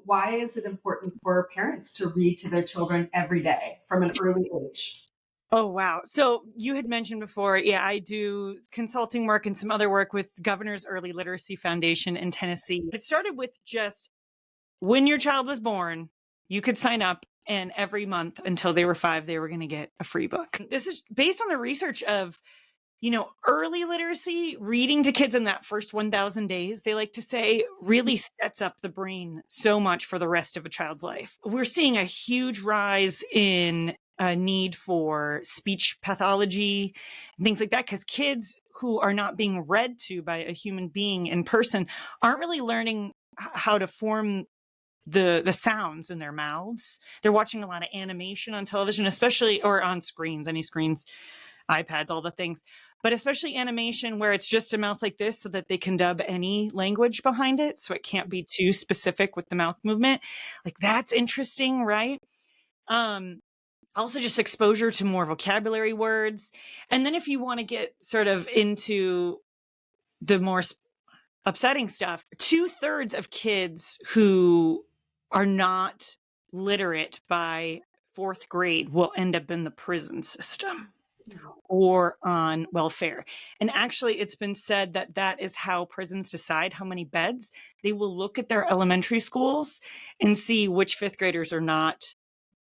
why is it important for parents to read to their children every day from an early age? Oh, wow. So you had mentioned before, yeah, I do consulting work and some other work with Governor's Early Literacy Foundation in Tennessee. It started with just when your child was born, you could sign up, and every month until they were 5, they were going to get a free book. This is based on the research of, early literacy. Reading to kids in that first 1,000 days, they like to say, really sets up the brain so much for the rest of a child's life. We're seeing a huge rise in a need for speech pathology and things like that, because kids who are not being read to by a human being in person aren't really learning how to form the sounds in their mouths. They're watching a lot of animation on television, especially, or on screens, any screens, iPads, all the things, but especially animation where it's just a mouth like this so that they can dub any language behind it. So it can't be too specific with the mouth movement. Like, that's interesting, right? Um, Also just exposure to more vocabulary words. And then if you want to get sort of into the more upsetting stuff, 2/3 of kids who are not literate by 4th grade will end up in the prison system or on welfare. And actually, it's been said that that is how prisons decide how many beds. They will look at their elementary schools and see which 5th graders are not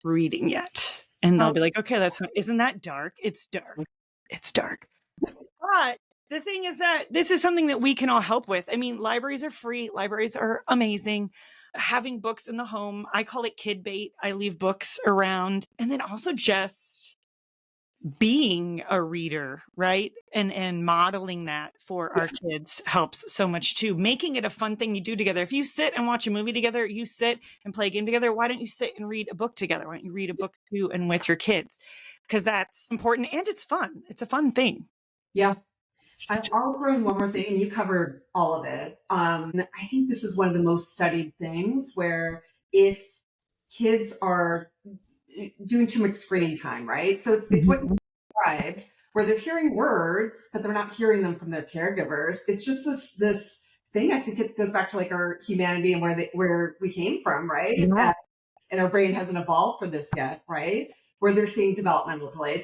reading yet. And they'll How- be like, okay, isn't that dark? It's dark. It's dark. But the thing is that this is something that we can all help with. I mean, libraries are free. Libraries are amazing. Having books in the home, I call it kid bait. I leave books around. And then also just being a reader, right? And modeling that for our kids helps so much too. Making it a fun thing you do together. If you sit and watch a movie together, you sit and play a game together, why don't you sit and read a book together? Why don't you read a book too and with your kids? Because that's important and it's fun. It's a fun thing. Yeah. I'll throw in one more thing, and you covered all of it. I think this is one of the most studied things where if kids are doing too much screen time, right? So it's what you described, where they're hearing words, but they're not hearing them from their caregivers. It's just this thing. I think it goes back to like our humanity and where we came from, right? Yeah. And our brain hasn't evolved for this yet, right? Where they're seeing developmental delays.